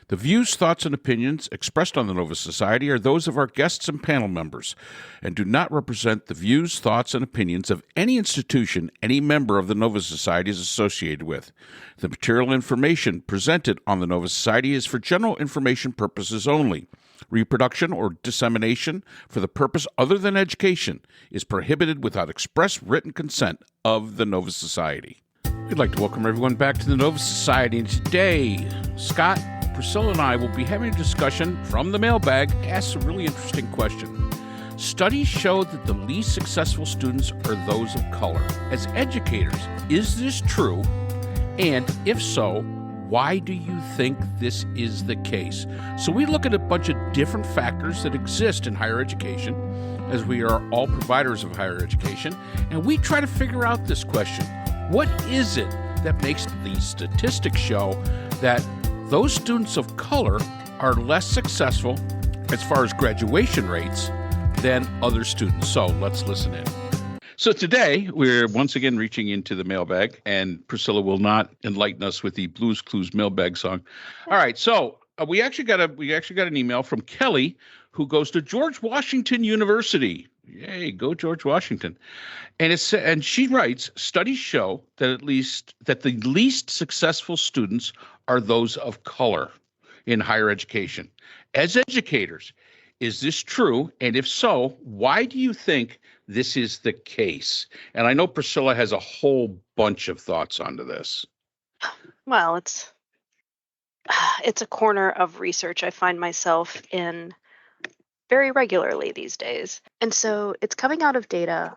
The views, thoughts, and opinions expressed on the Nova Society are those of our guests and panel members and do not represent the views, thoughts, and opinions of any institution any member of the Nova Society is associated with. The material information presented on the Nova Society is for general information purposes only. Reproduction or dissemination for the purpose other than education is prohibited without express written consent of the Nova Society. We'd like to welcome everyone back to the Nova Society, and today, Scott, Priscilla, and I will be having a discussion from the mailbag. Asks a really interesting question. Studies show that the least successful students are those of color. As educators, is this true? And if so, why do you think this is the case? So we look at a bunch of different factors that exist in higher education, as we are all providers of higher education, and we try to figure out this question. What is it that makes these statistics show that those students of color are less successful as far as graduation rates than other students? So let's listen in. So today we're once again reaching into the mailbag, and Priscilla will not enlighten us with the Blues Clues mailbag song. All right, so we actually got an email from Kelly, who goes to George Washington University. Yay, go George Washington! And she writes, studies show that the least successful students are those of color in higher education. As educators, is this true? And if so, why do you think this is the case? And I know Priscilla has a whole bunch of thoughts onto this. Well, it's a corner of research I find myself in very regularly these days. And so it's coming out of data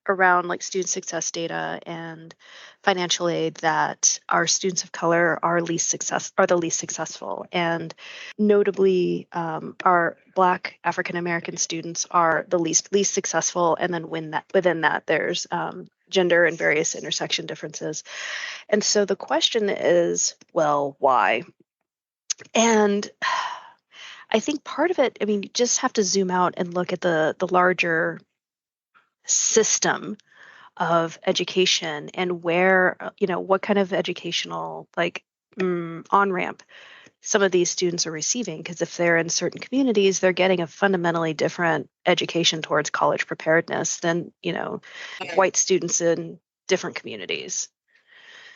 around like student success data and financial aid that our students of color are the least successful. And notably, our Black African American students are the least successful. And then within that, there's gender and various intersection differences. And so the question is, well, why? And I think part of it, you just have to zoom out and look at the larger system of education and where, what kind of educational on-ramp some of these students are receiving. Because if they're in certain communities, they're getting a fundamentally different education towards college preparedness than, white students in different communities.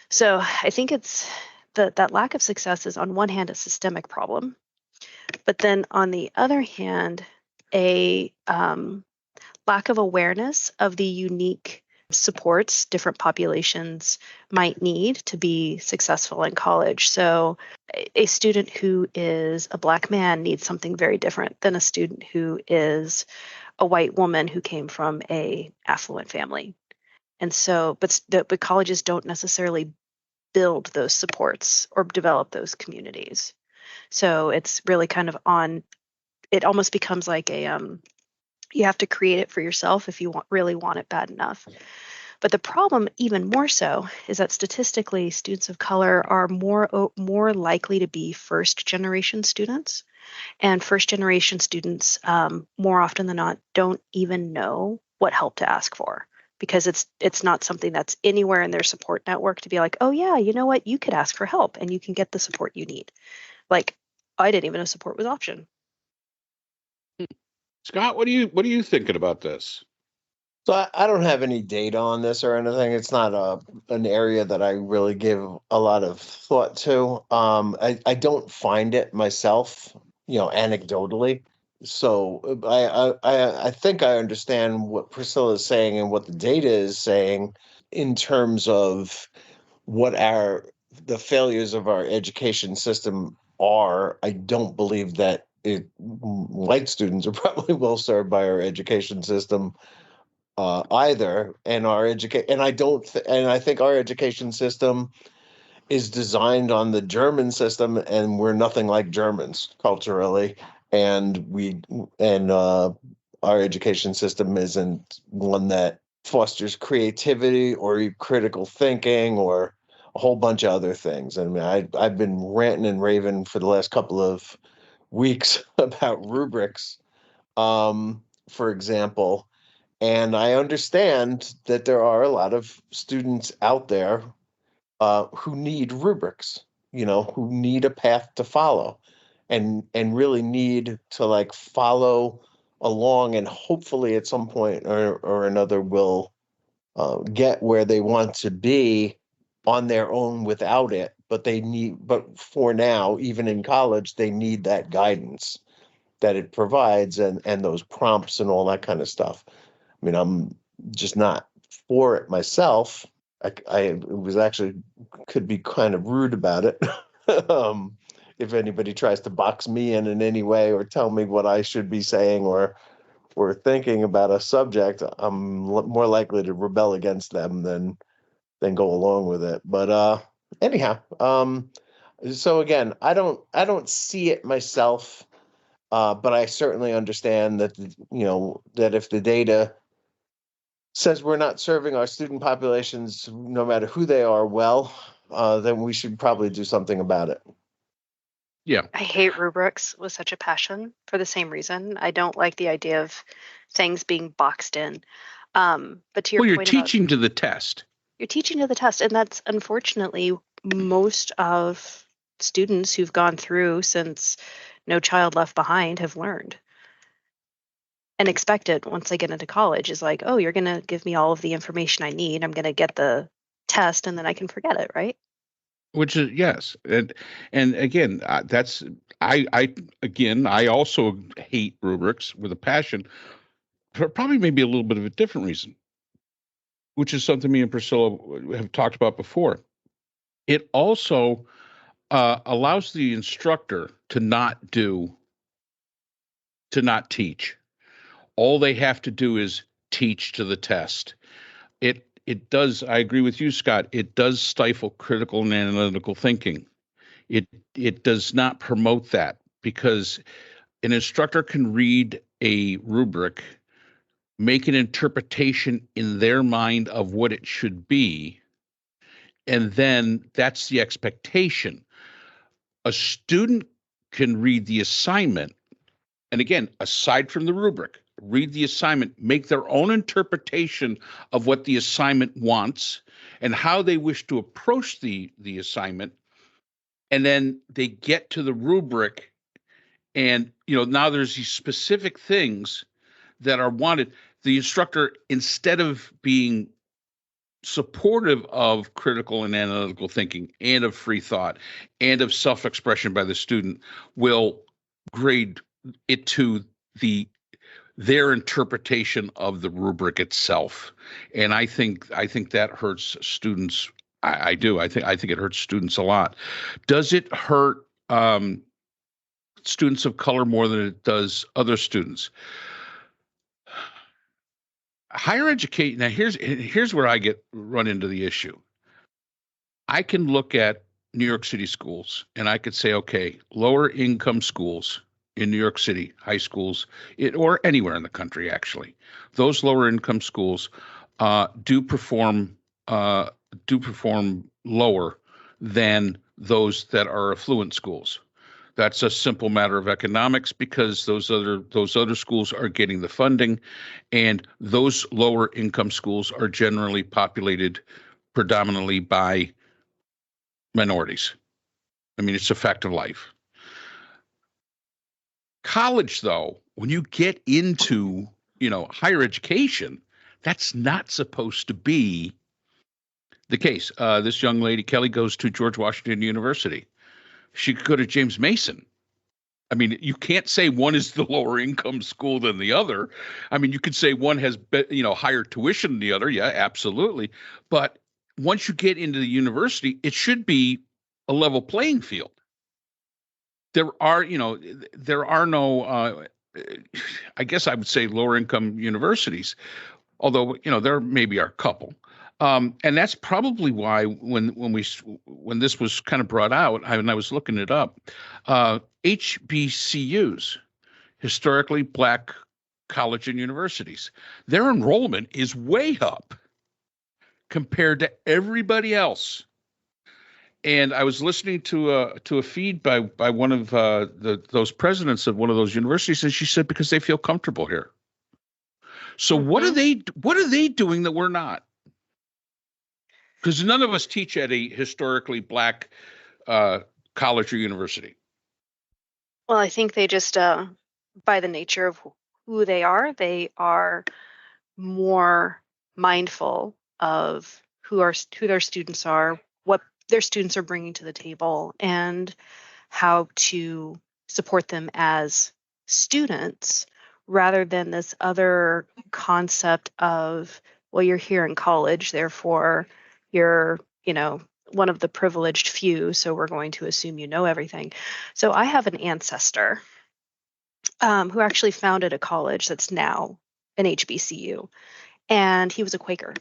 So I think it's that lack of success is on one hand a systemic problem. But then on the other hand, a lack of awareness of the unique supports different populations might need to be successful in college. So a student who is a Black man needs something very different than a student who is a white woman who came from a affluent family. And so, but colleges don't necessarily build those supports or develop those communities. So it's really kind of it almost becomes like you have to create it for yourself if you really want it bad enough. But the problem, even more so, is that statistically, students of color are more likely to be first-generation students. And first-generation students, more often than not, don't even know what help to ask for, because it's not something that's anywhere in their support network to be like, oh yeah, you know what, you could ask for help and you can get the support you need. Like, I didn't even know support was an option. Scott, what are you thinking about this? So I don't have any data on this or anything. It's not an area that I really give a lot of thought to. I don't find it myself, anecdotally. So I think I understand what Priscilla is saying and what the data is saying in terms of what the failures of our education system are. I don't believe that white students are probably well served by our education system either. And I think our education system is designed on the German system, and we're nothing like Germans culturally. And our education system isn't one that fosters creativity or critical thinking or a whole bunch of other things. I've been ranting and raving for the last couple of weeks about rubrics, for example. And I understand that there are a lot of students out there who need rubrics. who need a path to follow and really need to like follow along, and hopefully at some point or another will get where they want to be on their own without it. But for now, even in college, they need that guidance that it provides, and those prompts and all that kind of stuff. I mean, I'm just not for it myself. I was actually could be kind of rude about it. If anybody tries to box me in any way or tell me what I should be saying or thinking about a subject, I'm more likely to rebel against them than go along with it. But anyhow, so again, I don't see it myself, but I certainly understand that that if the data says we're not serving our student populations, no matter who they are, well, then we should probably do something about it. Yeah. I hate rubrics with such a passion for the same reason. I don't like the idea of things being boxed in. But to your Well, you're point about teaching to the test. you're teaching to the test, and that's unfortunately most of students who've gone through since No Child Left Behind have learned and expected once they get into college is like, oh, you're going to give me all of the information I need. I'm going to get the test and then I can forget it, right? Which is yes, and again, that's I also hate rubrics with a passion, for probably maybe a little bit of a different reason, which is something me and Priscilla have talked about before. It also allows the instructor to not teach. All they have to do is teach to the test. It does. I agree with you, Scott. It does stifle critical and analytical thinking. It does not promote that because an instructor can read a rubric, make an interpretation in their mind of what it should be, and then that's the expectation. A student can read the assignment, and again, aside from the rubric, read the assignment, make their own interpretation of what the assignment wants and how they wish to approach the assignment. And then they get to the rubric, and now there's these specific things that are wanted. The instructor, instead of being supportive of critical and analytical thinking and of free thought and of self-expression by the student, will grade it to their interpretation of the rubric itself. And I think that hurts students. I do. I think it hurts students a lot. Does it hurt students of color more than it does other students? Higher education. Now, here's where I run into the issue. I can look at New York City schools and I could say, okay, lower income schools in New York City, high schools, or anywhere in the country, actually, those lower income schools do perform lower than those that are affluent schools. That's a simple matter of economics because those other schools are getting the funding, and those lower income schools are generally populated predominantly by minorities. I mean, it's a fact of life. College, though, when you get into, higher education, that's not supposed to be the case. This young lady, Kelly, goes to George Washington University. She could go to James Mason. I mean, you can't say one is the lower income school than the other. I mean, you could say one has, higher tuition than the other. Yeah, absolutely. But once you get into the university, it should be a level playing field. There are no, I guess I would say lower income universities, although, there maybe are a couple. And that's probably why when this was kind of brought out, and I was looking it up, HBCUs, historically Black college and universities, their enrollment is way up compared to everybody else. And I was listening to a feed by one of those presidents of one of those universities, and she said because they feel comfortable here. So what are they doing that we're not? Because none of us teach at a historically Black college or university? Well, I think they just, by the nature of who they are more mindful of who their students are, what their students are bringing to the table, and how to support them as students, rather than this other concept of, well, you're here in college, therefore you're, one of the privileged few, so we're going to assume you know everything. So I have an ancestor who actually founded a college that's now an HBCU, and he was a Quaker.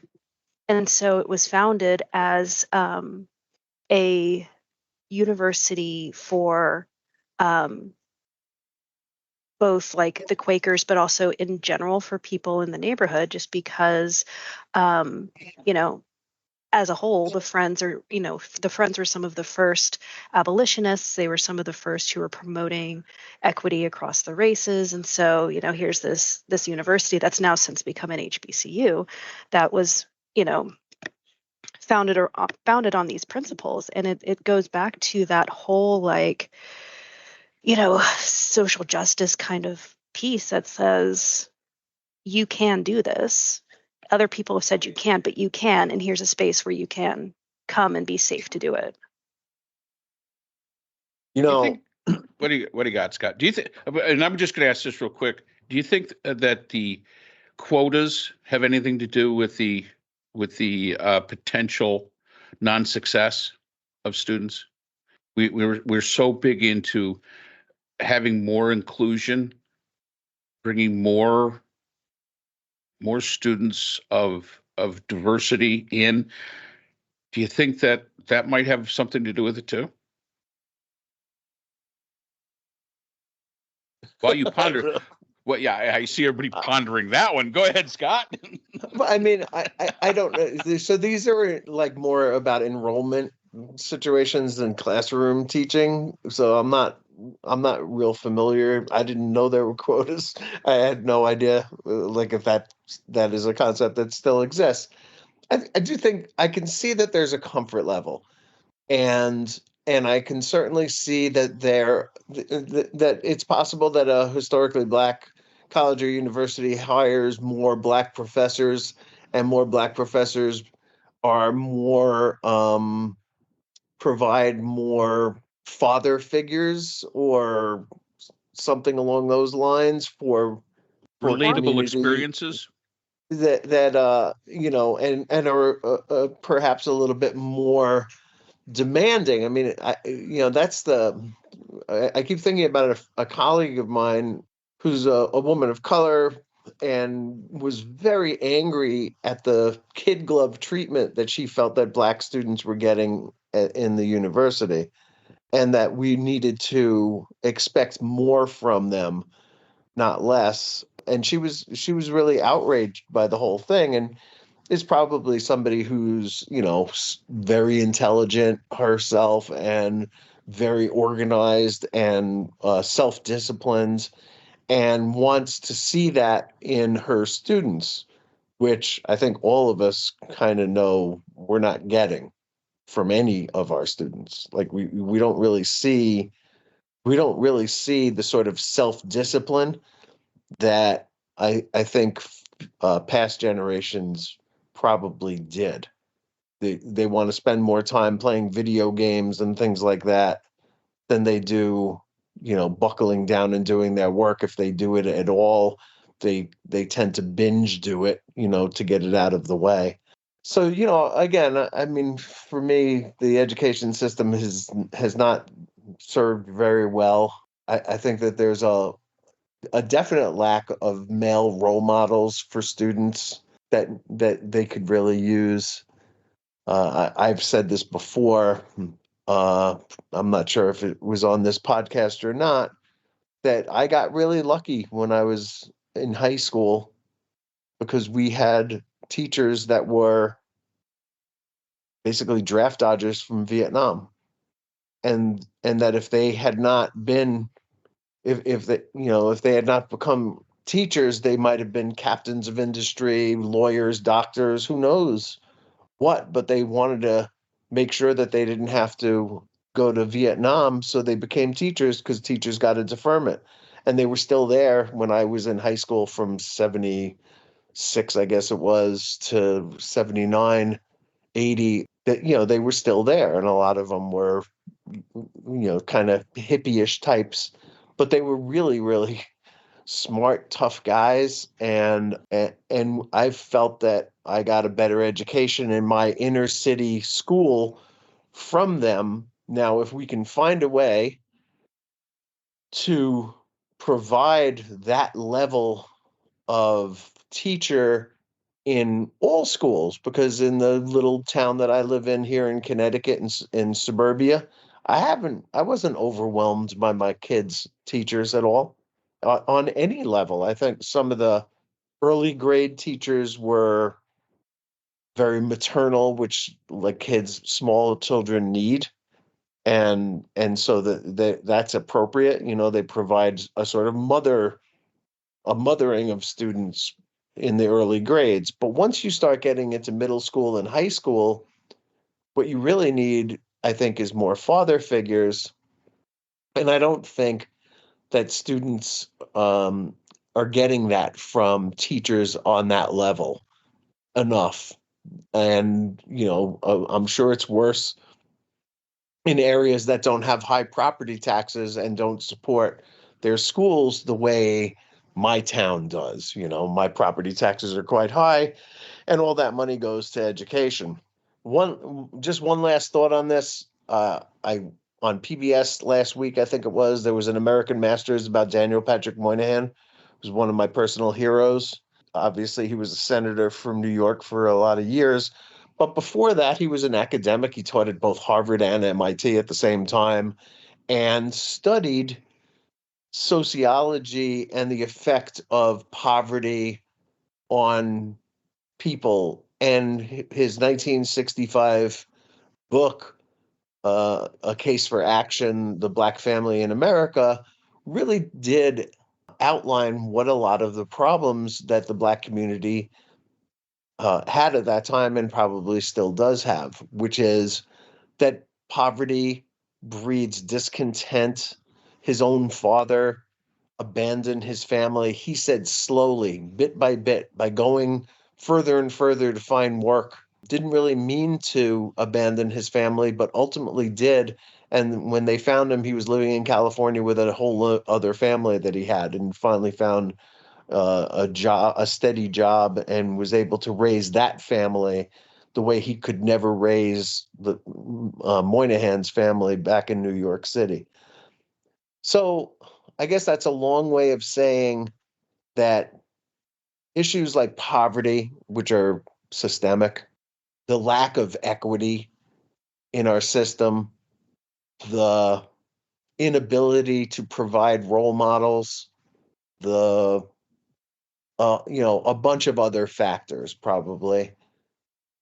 And so it was founded as a university for um, both like the Quakers, but also in general for people in the neighborhood, just because, um, you know, as a whole, the Friends were some of the first abolitionists. They were some of the first who were promoting equity across the races. And so, here's this university that's now since become an HBCU that was, founded on these principles. And it goes back to that whole social justice kind of piece that says you can do this. Other people have said you can't, but you can, and here's a space where you can come and be safe to do it. What do you got, Scott? Do you think? And I'm just going to ask this real quick. Do you think that the quotas have anything to do with the potential non-success of students? We're so big into having more inclusion, bringing more students of diversity in. Do you think that might have something to do with it too? While you ponder, well, yeah, I see everybody pondering that one. Go ahead, Scott. I mean, I don't know. So these are like more about enrollment situations than classroom teaching. So I'm not real familiar. I didn't know there were quotas. I had no idea, like if that is a concept that still exists. I do think I can see that there's a comfort level, and I can certainly see that that it's possible that a historically black college or university hires more black professors, and more black professors are more provide more father figures or something along those lines for Relatable community experiences that and are perhaps a little bit more demanding. I mean, that's I keep thinking about a colleague of mine who's a woman of color and was very angry at the kid glove treatment that she felt that black students were getting in the university, and that we needed to expect more from them, not less. And she was really outraged by the whole thing, and is probably somebody who's very intelligent herself and very organized and self-disciplined, and wants to see that in her students, which I think all of us kind of know we're not getting from any of our students. Like we don't really see the sort of self-discipline that I think past generations probably did. They want to spend more time playing video games and things like that than they do, buckling down and doing their work. If they do it at all, they tend to binge do it, to get it out of the way. So, again, I mean, for me, the education system has not served very well. I think that there's a definite lack of male role models for students that they could really use. I've said this before. I'm not sure if it was on this podcast or not, that I got really lucky when I was in high school because we had teachers that were basically draft dodgers from Vietnam, and that if they had not been, if they if they had not become teachers, they might have been captains of industry, lawyers, doctors, who knows what, but they wanted to make sure that they didn't have to go to Vietnam, so they became teachers because teachers got a deferment. And they were still there when I was in high school from 76, I guess it was, to 79, 80. That, they were still there. And a lot of them were, kind of hippie-ish types, but they were really, really smart, tough guys. And I felt that I got a better education in my inner city school from them. Now, if we can find a way to provide that level of teacher in all schools, because in the little town that I live in here in Connecticut, in suburbia, I wasn't overwhelmed by my kids' teachers at all, on any level. I think some of the early grade teachers were very maternal, which like kids, small children need. And so that's appropriate. They provide a sort of a mothering of students in the early grades. But once you start getting into middle school and high school, what you really need, I think, is more father figures. And I don't think that students are getting that from teachers on that level enough. And, I'm sure it's worse in areas that don't have high property taxes and don't support their schools the way my town does. My property taxes are quite high, and all that money goes to education. One last thought on this. I On PBS last week, I think it was, there was an American Masters about Daniel Patrick Moynihan, who's one of my personal heroes. Obviously, he was a senator from New York for a lot of years. But before that, he was an academic. He taught at both Harvard and MIT at the same time and studied sociology and the effect of poverty on people. And his 1965 book, A Case for Action, The Black Family in America, really did outline what a lot of the problems that the Black community had at that time and probably still does have, which is that poverty breeds discontent. His own father abandoned his family. He said slowly, bit by bit, by going further and further to find work. Didn't really mean to abandon his family, but ultimately did. And when they found him, he was living in California with a whole other family that he had, and finally found a steady job, and was able to raise that family the way he could never raise the Moynihan's family back in New York City. So I guess that's a long way of saying that issues like poverty, which are systemic, the lack of equity in our system, the inability to provide role models, the a bunch of other factors probably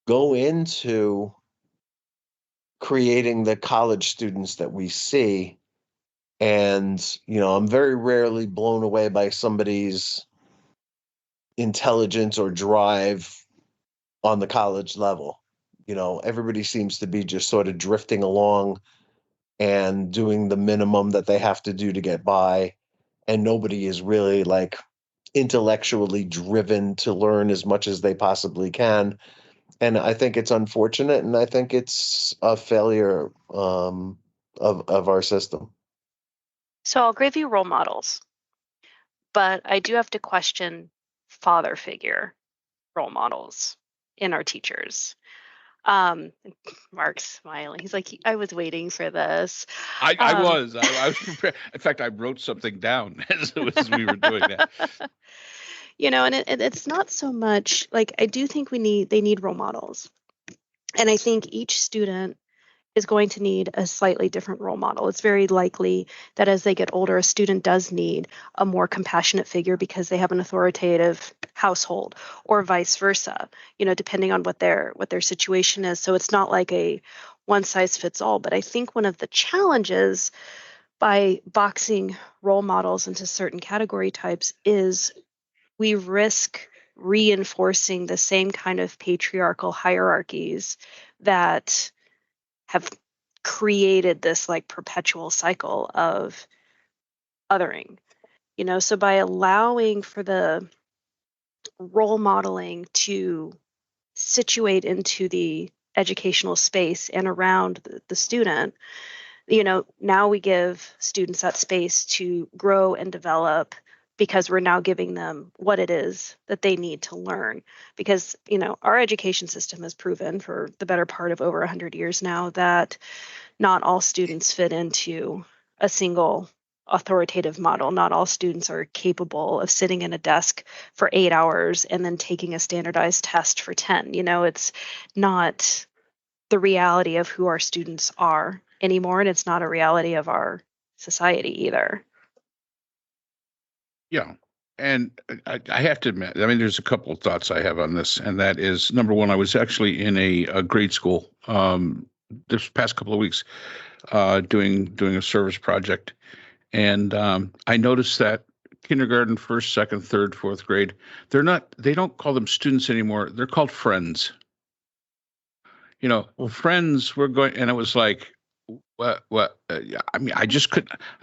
go into creating the college students that we see. And, I'm very rarely blown away by somebody's intelligence or drive on the college level. Everybody seems to be just sort of drifting along and doing the minimum that they have to do to get by. And nobody is really like intellectually driven to learn as much as they possibly can. And I think it's unfortunate, and I think it's a failure of our system. So I'll give you role models, but I do have to question father figure role models in our teachers. Um, Mark's smiling. He's like, I was waiting for this. I was prepared. In fact, I wrote something down as we were doing that. And it's not so much like, I do think they need role models. And I think each student is going to need a slightly different role model. It's very likely that as they get older, a student does need a more compassionate figure because they have an authoritative household, or vice versa, depending on what their situation is. So it's not like a one size fits all. But I think one of the challenges by boxing role models into certain category types is we risk reinforcing the same kind of patriarchal hierarchies that have created this like perpetual cycle of othering, so by allowing for the role modeling to situate into the educational space and around the student, now we give students that space to grow and develop because we're now giving them what it is that they need to learn. Because, our education system has proven for the better part of over 100 years now that not all students fit into a single authoritative model. Not all students are capable of sitting in a desk for 8 hours and then taking a standardized test for 10. It's not the reality of who our students are anymore, and it's not a reality of our society either. Yeah. And I have to admit, I mean, there's a couple of thoughts I have on this, and that is, number one, I was actually in a grade school this past couple of weeks doing a service project, and I noticed that kindergarten, first, second, third, fourth grade, they don't call them students anymore. They're called friends. Friends were going, and it was like, what? Yeah, I mean, I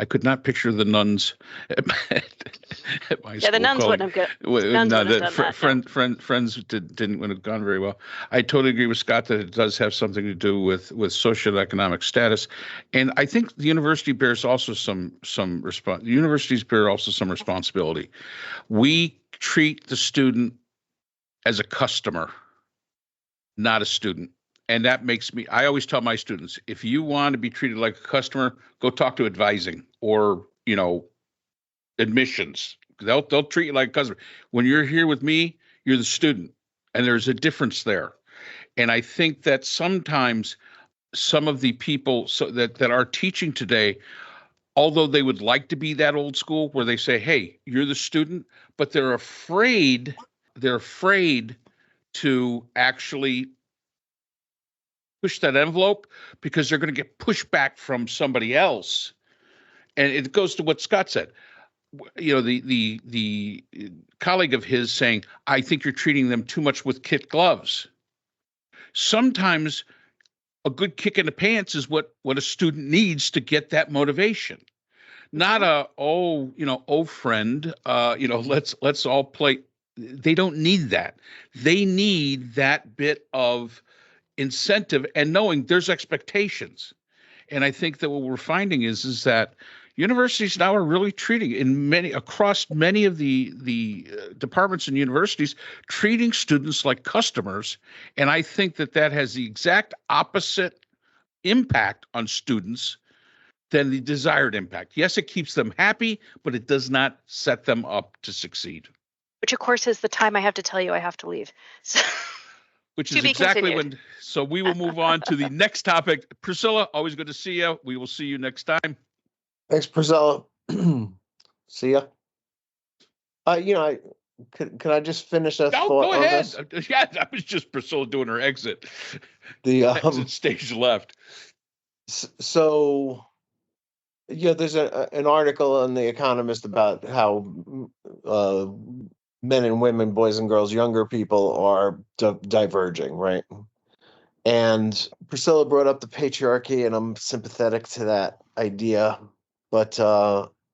could not picture the nuns at my Yeah, school. the nuns wouldn't have nuns No, wouldn't have done that. No. friends didn't have gone very well. I totally agree with Scott that it does have something to do with socioeconomic status, and I think the university bears also some response. The universities bear also some responsibility. We treat the student as a customer, not a student. And that makes me, I always tell my students, if you want to be treated like a customer, go talk to advising or, admissions. They'll treat you like a customer. When you're here with me, you're the student. And there's a difference there. And I think that sometimes some of the people that are teaching today, although they would like to be that old school where they say, hey, you're the student, but they're afraid to actually push that envelope because they're going to get pushback from somebody else. And it goes to what Scott said. The colleague of his saying, I think you're treating them too much with kid gloves. Sometimes a good kick in the pants is what a student needs to get that motivation. Not friend, let's all play. They don't need that. They need that bit of incentive and knowing there's expectations. And I think that what we're finding is that universities now are really treating across many of the departments and universities, treating students like customers. And I think that has the exact opposite impact on students than the desired impact. Yes, it keeps them happy, but it does not set them up to succeed. Which, of course, is the time I have to tell you I have to leave. So, which is exactly when. So we will move on to the next topic. Priscilla, always good to see you. We will see you next time. Thanks, Priscilla. See ya. Can I just finish a thought go on ahead. this? Yeah, that was just Priscilla doing her exit. The exit stage left. So, there's an article in The Economist about how men and women, boys and girls, younger people are diverging, right? And Priscilla brought up the patriarchy, and I'm sympathetic to that idea. But,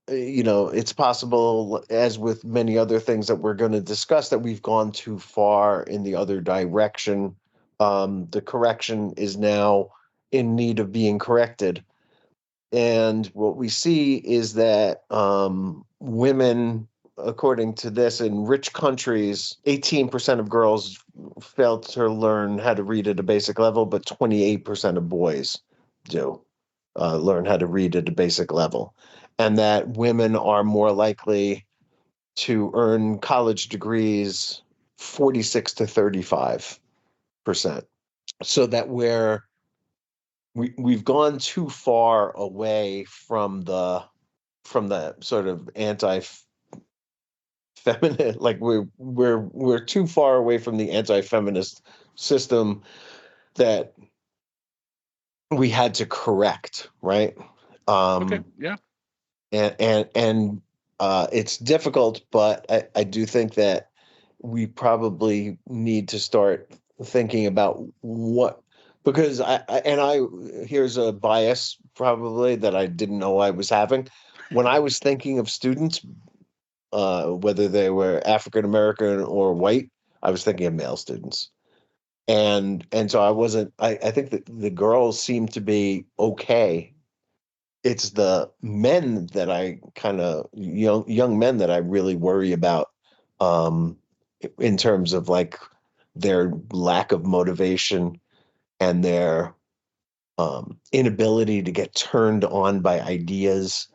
it's possible, as with many other things that we're going to discuss, that we've gone too far in the other direction. The correction is now in need of being corrected. And what we see is that women, according to this, in rich countries, 18% of girls fail to learn how to read at a basic level, but 28% of boys do learn how to read at a basic level. And that women are more likely to earn college degrees 46 to 35%. So that we've gone too far away from the sort of anti-feminist, like we're too far away from the anti-feminist system that we had to correct, right? Okay, yeah. And it's difficult, but I do think that we probably need to start thinking about what because here's a bias probably that I didn't know I was having. When I was thinking of students, whether they were African American or white, I was thinking of male students. And so I wasn't I think that the girls seem to be okay. It's the men that I kind of young men that I really worry about, um in terms of like their lack of motivation and their inability to get turned on by ideas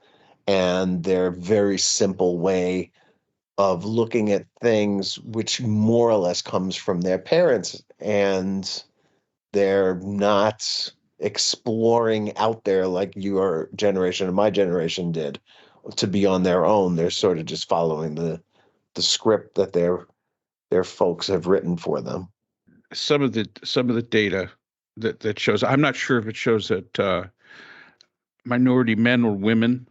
and their very simple way of looking at things, which more or less comes from their parents, and they're not exploring out there like your generation and my generation did to be on their own. They're sort of just following the script that their folks have written for them. Some of the data that shows, I'm not sure if it shows that minority men or women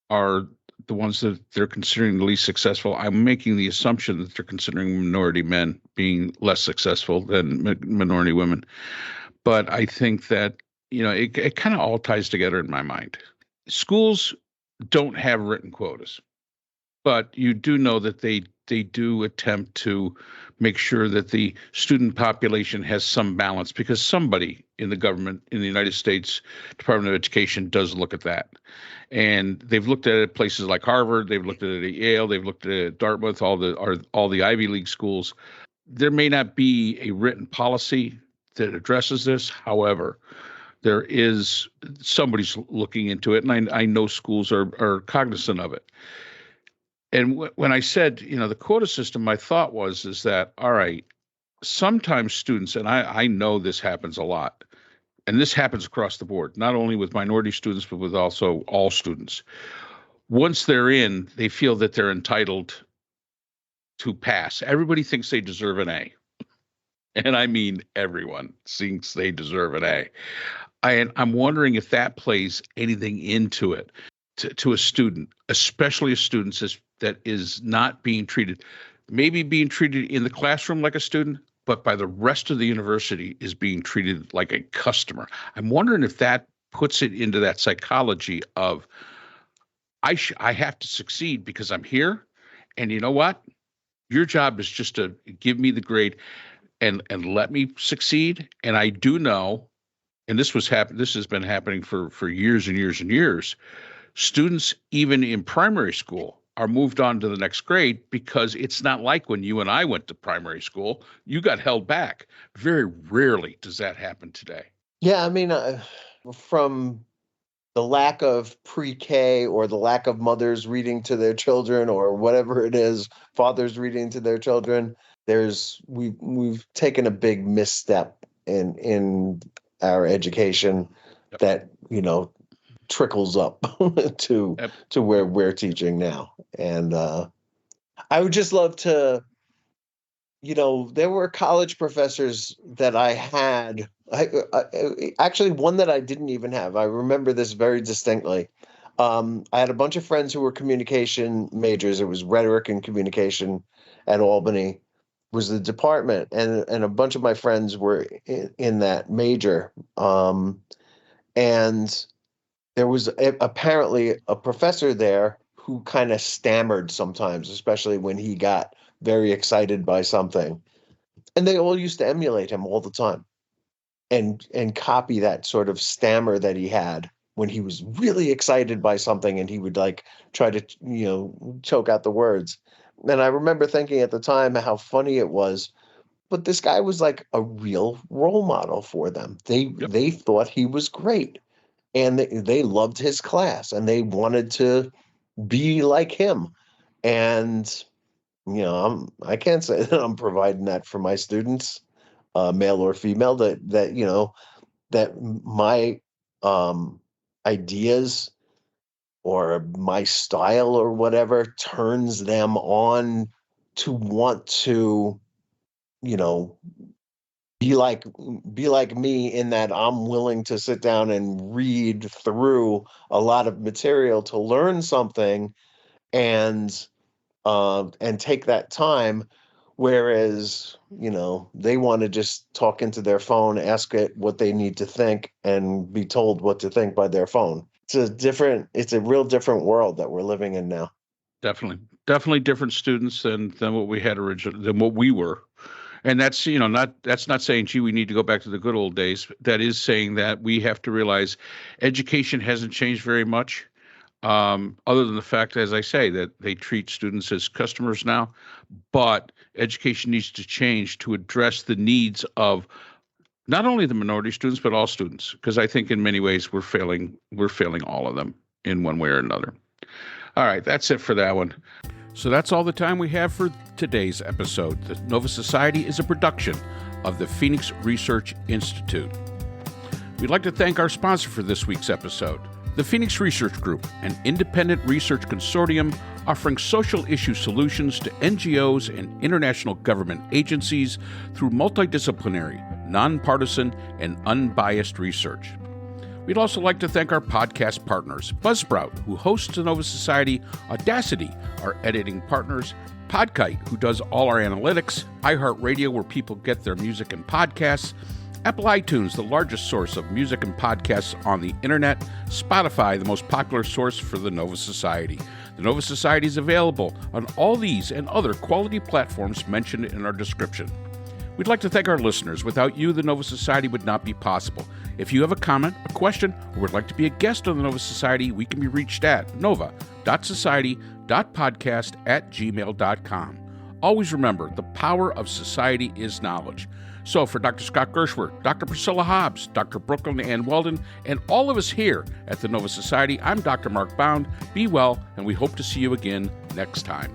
are the ones that they're considering the least successful. I'm making the assumption that they're considering minority men being less successful than minority women. But I think that, it kind of all ties together in my mind. Schools don't have written quotas, but you do know that they do attempt to make sure that the student population has some balance, because somebody in the government in the United States Department of Education does look at that. And they've looked at it at places like Harvard, they've looked at it at Yale, they've looked at it at Dartmouth, all the Ivy League schools. There may not be a written policy that addresses this. However, there is somebody's looking into it, and I know schools are cognizant of it. And when I said, the quota system, my thought is that, all right, sometimes students, and I know this happens a lot, and this happens across the board, not only with minority students, but with also all students. Once they're in, they feel that they're entitled to pass. Everybody thinks they deserve an A. And I mean, everyone thinks they deserve an A. I'm wondering if that plays anything into it to a student, especially a student that is not being treated, maybe being treated in the classroom like a student, but by the rest of the university is being treated like a customer. I'm wondering if that puts it into that psychology of, I have to succeed because I'm here. And you know what? Your job is just to give me the grade and let me succeed. And I do know, and this has been happening for years and years and years. Students, even in primary school, are moved on to the next grade, because it's not like when you and I went to primary school, you got held back. Very rarely does that happen today. Yeah, I mean, from the lack of pre-K or the lack of mothers reading to their children or whatever it is, fathers reading to their children, we've taken a big misstep in our education. Yep. That trickles up to Yep. to where we're teaching now. And I would just love to, there were college professors that I had. Actually, one that I didn't even have. I remember this very distinctly. I had a bunch of friends who were communication majors. It was rhetoric and communication at Albany was the department, and a bunch of my friends were in that major. And there was apparently a professor there who kind of stammered sometimes, especially when he got very excited by something. And they all used to emulate him all the time and copy that sort of stammer that he had when he was really excited by something, and he would like try to, choke out the words. And I remember thinking at the time how funny it was, but this guy was like a real role model for them. Yep. They thought he was great, and they loved his class, and they wanted to be like him. And I can't say that I'm providing that for my students, male or female, that my ideas or my style or whatever turns them on to want to, you know, be like me, in that I'm willing to sit down and read through a lot of material to learn something, and take that time, Whereas, they want to just talk into their phone, ask it what they need to think, and be told what to think by their phone. It's a real different world that we're living in now. Definitely different students than what we had originally, than what we were. And that's, that's not saying, gee, we need to go back to the good old days. That is saying that we have to realize education hasn't changed very much. Other than the fact, as I say, that they treat students as customers now, but education needs to change to address the needs of not only the minority students, but all students, because I think in many ways we're failing all of them in one way or another. All right, that's it for that one. So that's all the time we have for today's episode. The Nova Society is a production of the Phoenix Research Institute. We'd like to thank our sponsor for this week's episode, the Phoenix Research Group, an independent research consortium offering social issue solutions to NGOs and international government agencies through multidisciplinary, nonpartisan, and unbiased research. We'd also like to thank our podcast partners, Buzzsprout, who hosts the Nova Society, Audacity, our editing partners, Podkite, who does all our analytics, iHeartRadio, where people get their music and podcasts, Apple iTunes, the largest source of music and podcasts on the internet, Spotify, the most popular source for the Nova Society. The Nova Society is available on all these and other quality platforms mentioned in our description. We'd like to thank our listeners. Without you, the Nova Society would not be possible. If you have a comment, a question, or would like to be a guest on the Nova Society, we can be reached at nova.society.podcast@gmail.com. Always remember, the power of society is knowledge. So for Dr. Scott Gershworth, Dr. Priscilla Hobbs, Dr. Brooklyn Ann Weldon, and all of us here at the Nova Society, I'm Dr. Mark Bound. Be well, and we hope to see you again next time.